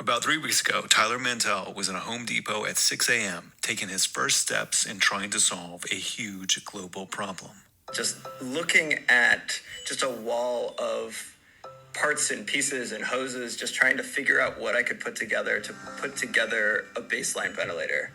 About 3 weeks ago, Tyler Mantell was in a Home Depot at 6 a.m., taking his first steps in trying to solve a huge global problem. Just looking at just a wall of parts and pieces and hoses, just trying to figure out what I could put together to put together a baseline ventilator.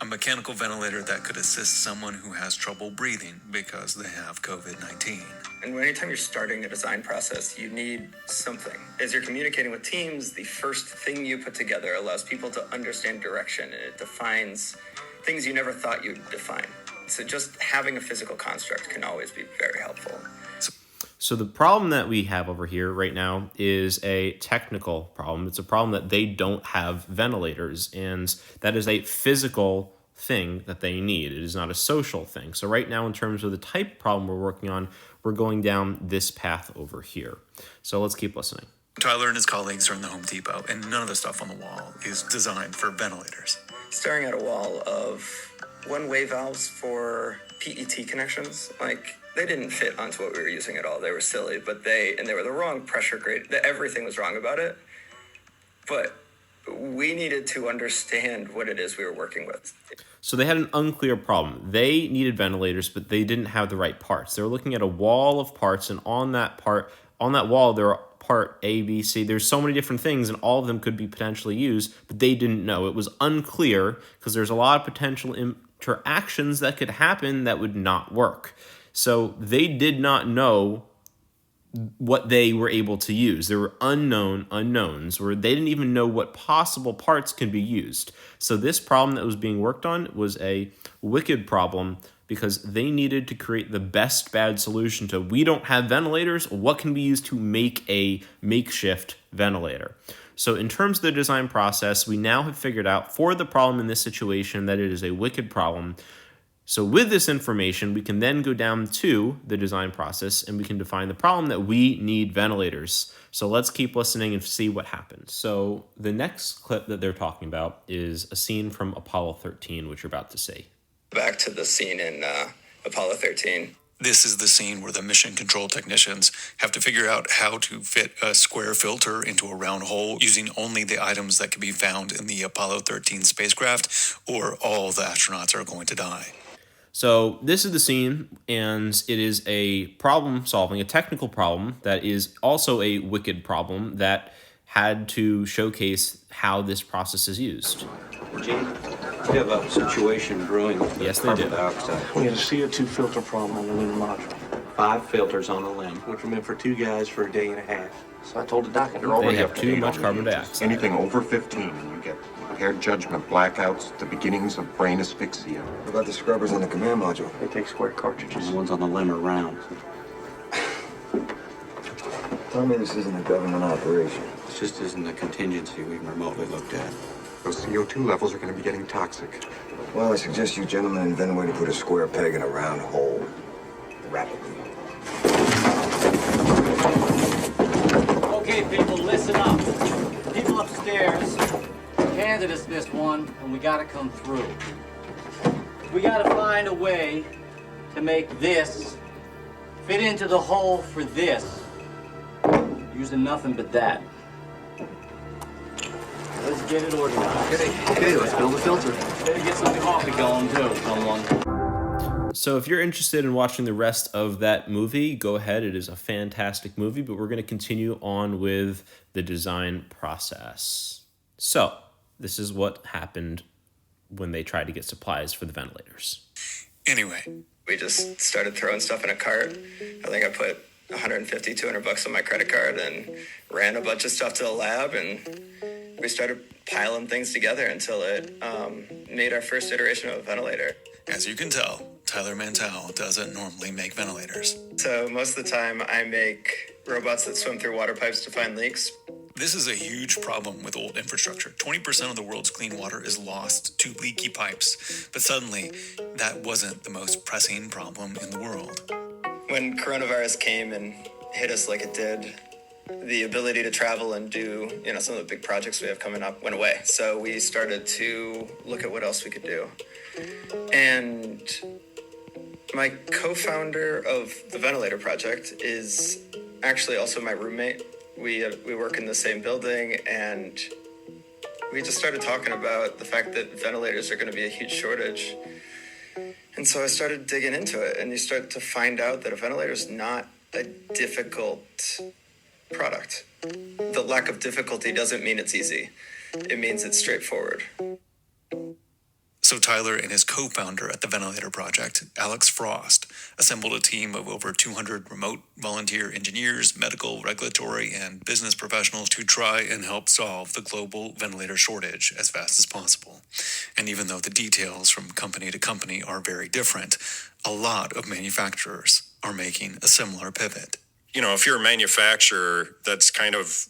A mechanical ventilator that could assist someone who has trouble breathing because they have COVID-19. And anytime you're starting a design process, you need something. As you're communicating with teams, the first thing you put together allows people to understand direction, and it defines things you never thought you'd define. So just having a physical construct can always be very helpful. So the problem that we have over here right now is a technical problem. It's a problem that they don't have ventilators, and that is a physical thing that they need. It is not a social thing. So right now, in terms of the type of problem we're working on, we're going down this path over here. So let's keep listening. Tyler and his colleagues are in the Home Depot, and none of the stuff on the wall is designed for ventilators. Staring at a wall of one-way valves for PET connections, they didn't fit onto what we were using at all. They were silly, but they were the wrong pressure grade. Everything was wrong about it. But we needed to understand what it is we were working with. So they had an unclear problem. They needed ventilators, but they didn't have the right parts. They were looking at a wall of parts, and on that wall, there are part A, B, C. There's so many different things, and all of them could be potentially used, but they didn't know. It was unclear because there's a lot of potential interactions that could happen that would not work. So they did not know what they were able to use. There were unknowns, where they didn't even know what possible parts could be used. So this problem that was being worked on was a wicked problem because they needed to create the best bad solution to, we don't have ventilators, what can be used to make a makeshift ventilator? So in terms of the design process, we now have figured out for the problem in this situation that it is a wicked problem. So with this information, we can then go down to the design process and we can define the problem that we need ventilators. So let's keep listening and see what happens. So the next clip that they're talking about is a scene from Apollo 13, which you're about to see. Back to the scene in Apollo 13. This is the scene where the mission control technicians have to figure out how to fit a square filter into a round hole using only the items that can be found in the Apollo 13 spacecraft, or all the astronauts are going to die. So this is the scene, and it is a problem solving, a technical problem that is also a wicked problem that had to showcase how this process is used. Gene, we have a situation brewing with Yes, carbon they do. dioxide. We had a CO2 filter problem on the lunar module, 5 filters on the limb. which were meant for 2 guys for a day and a half. So I told the doc, You're already They have up to too date much on carbon the dioxide. Anything over 15, and you get impaired judgment, blackouts, the beginnings of brain asphyxia. What about the scrubbers on the command module? They take square cartridges. The ones on the limb are round. Tell me this isn't a government operation. This just isn't a contingency we've remotely looked at. Those CO2 levels are going to be getting toxic. Well, I suggest you gentlemen invent a way to put a square peg in a round hole. Rapidly. Okay, people, listen up. People upstairs handed us this one, and we gotta come through. We gotta find a way to make this fit into the hole for this, using nothing but that. Let's get it organized. Okay, let's build a filter. Better get some coffee going too, someone. So if you're interested in watching the rest of that movie, go ahead. It is a fantastic movie, but we're going to continue on with the design process. So this is what happened when they tried to get supplies for the ventilators. Anyway, We just started throwing stuff in a cart. I think I put $150, $200 on my credit card and ran a bunch of stuff to the lab, and we started piling things together until it made our first iteration of a ventilator. as you can tell, Tyler Mantell doesn't normally make ventilators. So most of the time I make robots that swim through water pipes to find leaks. This is a huge problem with old infrastructure. 20% of the world's clean water is lost to leaky pipes. But suddenly, that wasn't the most pressing problem in the world. When coronavirus came and hit us like it did, the ability to travel and do, some of the big projects we have coming up went away. So we started to look at what else we could do. And my co-founder of the ventilator project is actually also my roommate. We work in the same building, and We just started talking about the fact that ventilators are going to be a huge shortage. And so I started digging into it, and you start to find out that a ventilator is not a difficult product. The lack of difficulty doesn't mean it's easy. It means it's straightforward. So Tyler and his co-founder at the Ventilator Project, Alex Frost, assembled a team of over 200 remote volunteer engineers, medical, regulatory, and business professionals to try and help solve the global ventilator shortage as fast as possible. And even though the details from company to company are very different, a lot of manufacturers are making a similar pivot. You know, if you're a manufacturer, that's kind of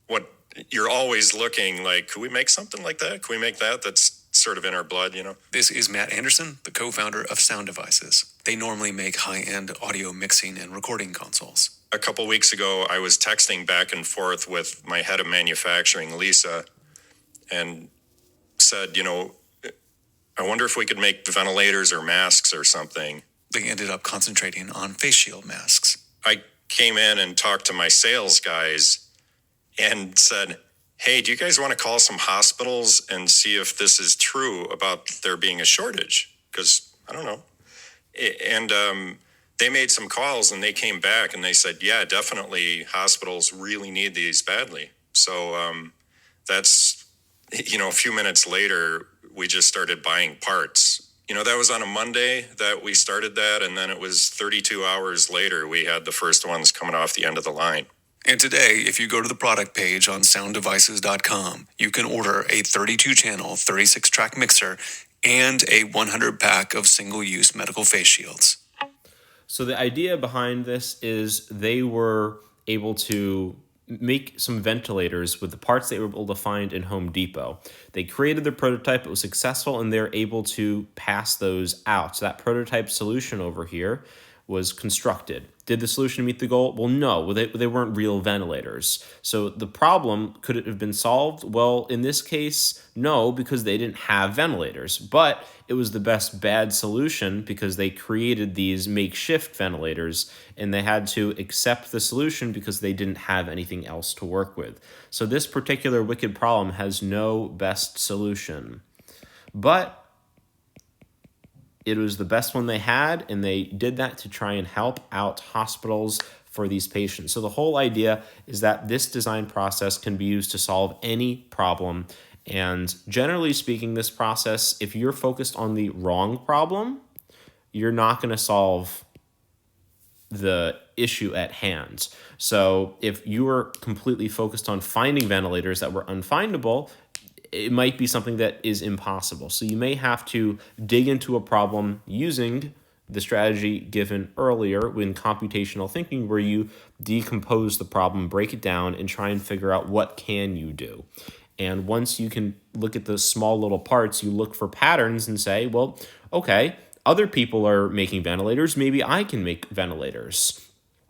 what you're always looking like, could we make something like that? Could we make that? That's sort of in our blood, you know? This is Matt Anderson, the co-founder of Sound Devices. They normally make high-end audio mixing and recording consoles. A couple weeks ago, I was texting back and forth with my head of manufacturing, Lisa, and said, you know, I wonder if we could make ventilators or masks or something. They ended up concentrating on face shield masks. I came in and talked to my sales guys and said, hey, do you guys want to call some hospitals and see if this is true about there being a shortage? Because I don't know. And they made some calls and they came back and they said, yeah, definitely hospitals really need these badly. So that's, you know, a few minutes later, we just started buying parts. You know, that was on a Monday that we started that. And then it was 32 hours later, we had the first ones coming off the end of the line. And today, if you go to the product page on sounddevices.com, you can order a 32-channel, 36-track mixer and a 100-pack of single-use medical face shields. So the idea behind this is they were able to make some ventilators with the parts they were able to find in Home Depot. They created their prototype, it was successful, and they're able to pass those out. So that prototype solution over here was constructed. Did the solution meet the goal? Well, no, they weren't real ventilators. So the problem, could it have been solved? Well, in this case, no, because they didn't have ventilators. But it was the best bad solution because they created these makeshift ventilators and they had to accept the solution because they didn't have anything else to work with. So this particular wicked problem has no best solution. But it was the best one they had, and they did that to try and help out hospitals for these patients. So the whole idea is that this design process can be used to solve any problem. And generally speaking, this process, if you're focused on the wrong problem, you're not going to solve the issue at hand. So if you were completely focused on finding ventilators that were unfindable, it might be something that is impossible. So you may have to dig into a problem using the strategy given earlier in computational thinking, where you decompose the problem, break it down, and try and figure out what can you do. And once you can look at the small little parts, you look for patterns and say, well, okay, other people are making ventilators, maybe I can make ventilators.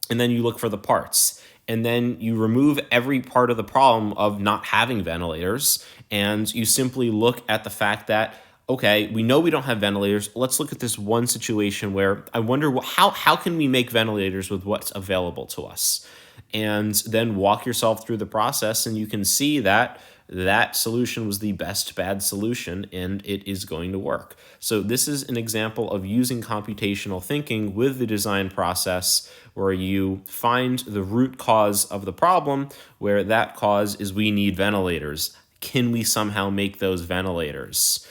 And then you look for the parts. And then you remove every part of the problem of not having ventilators, and you simply look at the fact that, okay, we know we don't have ventilators. Let's look at this one situation where I wonder how can we make ventilators with what's available to us? And then walk yourself through the process, and you can see that that solution was the best bad solution, and it is going to work. So this is an example of using computational thinking with the design process, where you find the root cause of the problem, where that cause is we need ventilators. Can we somehow make those ventilators?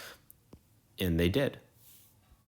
And they did.